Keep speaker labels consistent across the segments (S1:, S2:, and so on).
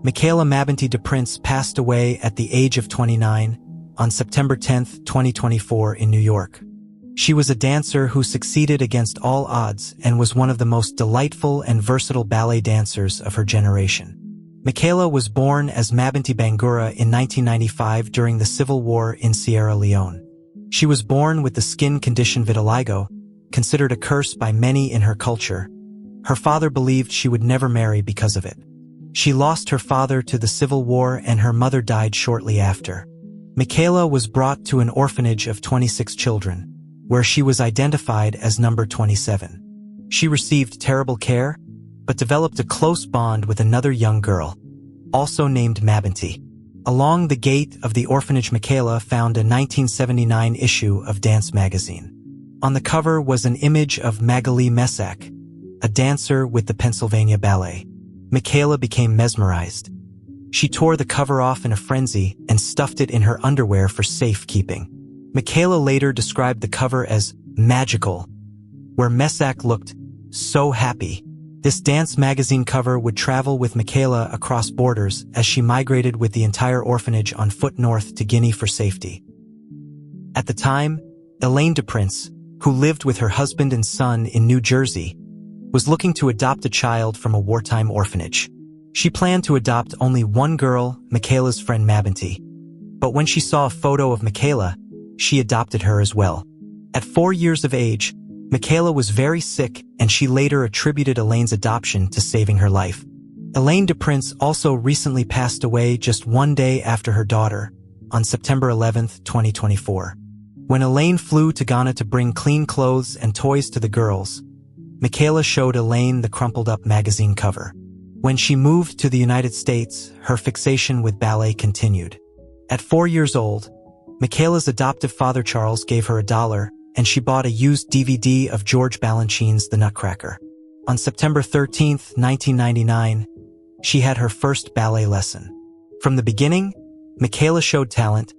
S1: Michaela DePrince passed away at the age of 29 on September 10, 2024 in New York. She was a dancer who succeeded against all odds and was one of the most delightful and versatile ballet dancers of her generation. Michaela was born as Mabinti Bangura in 1995 during the Civil War in Sierra Leone. She was born with the skin condition vitiligo, considered a curse by many in her culture. Her father believed she would never marry because of it. She lost her father to the Civil War and her mother died shortly after. Michaela was brought to an orphanage of 26 children, where she was identified as number 27. She received terrible care, but developed a close bond with another young girl, also named Mabinti. Along the gate of the orphanage, Michaela found a 1979 issue of Dance magazine. On the cover was an image of Magali Messack, a dancer with the Pennsylvania Ballet. Michaela became mesmerized. She tore the cover off in a frenzy and stuffed it in her underwear for safekeeping. Michaela later described the cover as magical, where Messack looked so happy. This dance magazine cover would travel with Michaela across borders as she migrated with the entire orphanage on foot north to Guinea for safety. At the time, Elaine DePrince, who lived with her husband and son in New Jersey, was looking to adopt a child from a wartime orphanage. She planned to adopt only one girl, Michaela's friend Mabinti. But when she saw a photo of Michaela, she adopted her as well. At 4 years of age, Michaela was very sick and she later attributed Elaine's adoption to saving her life. Elaine DePrince also recently passed away just one day after her daughter, on September 11, 2024. When Elaine flew to Ghana to bring clean clothes and toys to the girls, Michaela showed Elaine the crumpled-up magazine cover. When she moved to the United States, her fixation with ballet continued. At 4 years old, Michaela's adoptive father Charles gave her $1, and she bought a used DVD of George Balanchine's The Nutcracker. On September 13, 1999, she had her first ballet lesson. From the beginning, Michaela showed talent,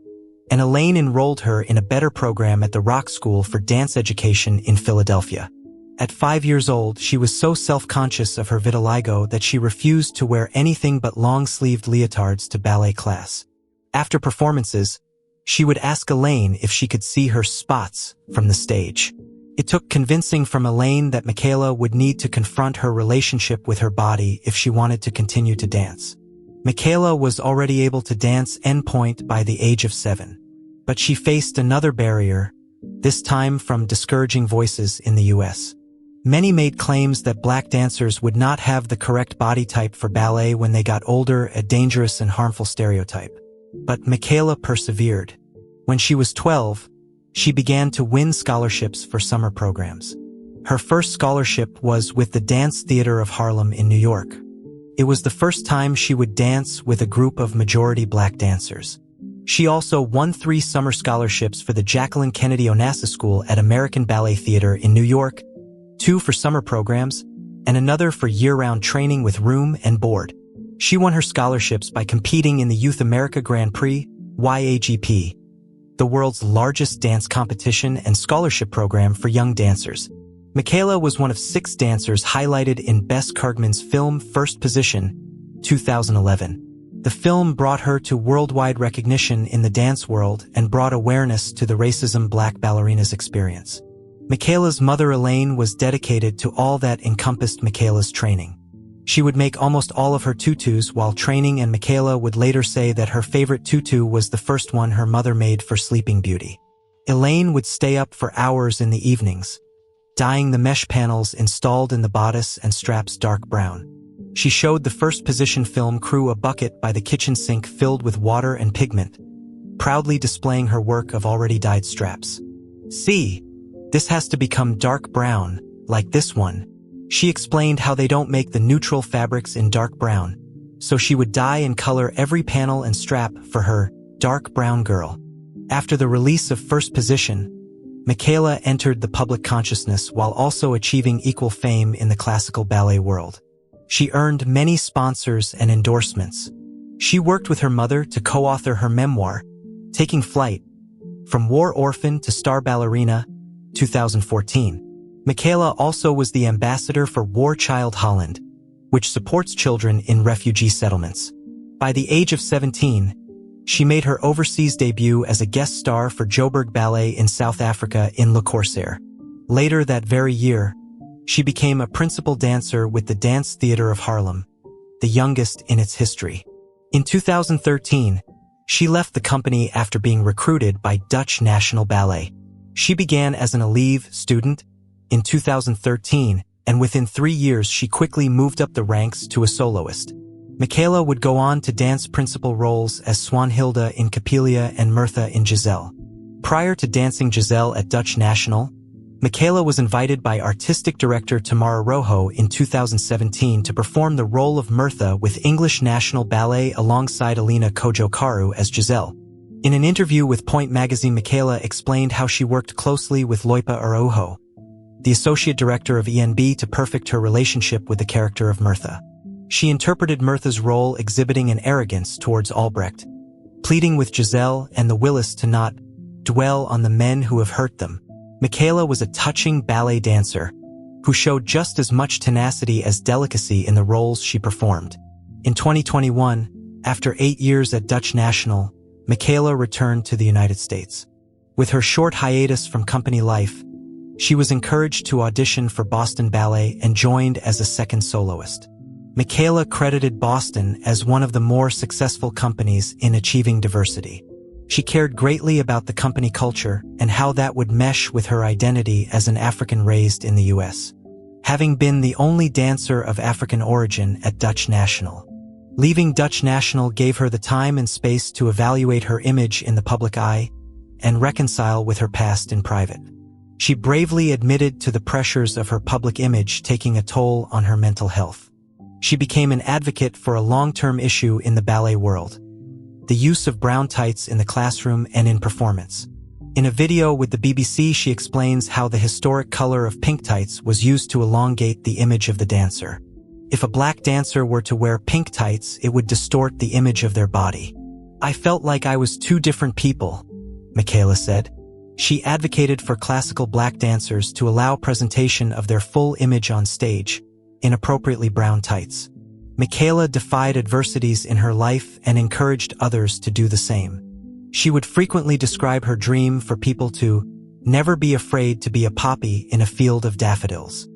S1: and Elaine enrolled her in a better program at the Rock School for Dance Education in Philadelphia. At 5 years old, she was so self-conscious of her vitiligo that she refused to wear anything but long-sleeved leotards to ballet class. After performances, she would ask Elaine if she could see her spots from the stage. It took convincing from Elaine that Michaela would need to confront her relationship with her body if she wanted to continue to dance. Michaela was already able to dance en pointe by the age of 7. But she faced another barrier, this time from discouraging voices in the US. Many made claims that black dancers would not have the correct body type for ballet when they got older, a dangerous and harmful stereotype. But Michaela persevered. When she was 12, she began to win scholarships for summer programs. Her first scholarship was with the Dance Theater of Harlem in New York. It was the first time she would dance with a group of majority black dancers. She also won 3 summer scholarships for the Jacqueline Kennedy Onassis School at American Ballet Theater in New York, 2 for summer programs, and another for year-round training with room and board. She won her scholarships by competing in the Youth America Grand Prix, YAGP, the world's largest dance competition and scholarship program for young dancers. Michaela was one of 6 dancers highlighted in Bess Kargman's film First Position, 2011. The film brought her to worldwide recognition in the dance world and brought awareness to the racism black ballerinas experience. Michaela's mother Elaine was dedicated to all that encompassed Michaela's training. She would make almost all of her tutus while training, and Michaela would later say that her favorite tutu was the first one her mother made for Sleeping Beauty. Elaine would stay up for hours in the evenings, dyeing the mesh panels installed in the bodice and straps dark brown. She showed the First Position film crew a bucket by the kitchen sink filled with water and pigment, proudly displaying her work of already dyed straps. "See, this has to become dark brown, like this one." She explained how they don't make the neutral fabrics in dark brown, so she would dye and color every panel and strap for her dark brown girl. After the release of First Position, Michaela entered the public consciousness while also achieving equal fame in the classical ballet world. She earned many sponsors and endorsements. She worked with her mother to co-author her memoir, Taking Flight, From War Orphan to Star Ballerina, 2014. Michaela also was the ambassador for War Child Holland, which supports children in refugee settlements. By the age of 17, she made her overseas debut as a guest star for Joburg Ballet in South Africa in Le Corsaire. Later that very year, she became a principal dancer with the Dance Theatre of Haarlem, the youngest in its history. In 2013, she left the company after being recruited by Dutch National Ballet. She began as an élève student in 2013, and within 3 years she quickly moved up the ranks to a soloist. Michaela would go on to dance principal roles as Swanhilde in Capelia and Mirtha in Giselle. Prior to dancing Giselle at Dutch National, Michaela was invited by artistic director Tamara Rojo in 2017 to perform the role of Mirtha with English National Ballet alongside Alina Kojo-Karu as Giselle. In an interview with Point magazine, Michaela explained how she worked closely with Loipa Araujo, the associate director of ENB, to perfect her relationship with the character of Mirtha. She interpreted Mirtha's role exhibiting an arrogance towards Albrecht, pleading with Giselle and the Willis to not dwell on the men who have hurt them. Michaela was a touching ballet dancer who showed just as much tenacity as delicacy in the roles she performed. In 2021, after 8 years at Dutch National, Michaela returned to the United States. With her short hiatus from company life, she was encouraged to audition for Boston Ballet and joined as a second soloist. Michaela credited Boston as one of the more successful companies in achieving diversity. She cared greatly about the company culture and how that would mesh with her identity as an African raised in the U.S. Having been the only dancer of African origin at Dutch National, leaving Dutch National gave her the time and space to evaluate her image in the public eye and reconcile with her past in private. She bravely admitted to the pressures of her public image taking a toll on her mental health. She became an advocate for a long-term issue in the ballet world: the use of brown tights in the classroom and in performance. In a video with the BBC, she explains how the historic color of pink tights was used to elongate the image of the dancer. If a black dancer were to wear pink tights, it would distort the image of their body. "I felt like I was two different people," Michaela said. She advocated for classical black dancers to allow presentation of their full image on stage, in appropriately brown tights. Michaela defied adversities in her life and encouraged others to do the same. She would frequently describe her dream for people to never be afraid to be a poppy in a field of daffodils.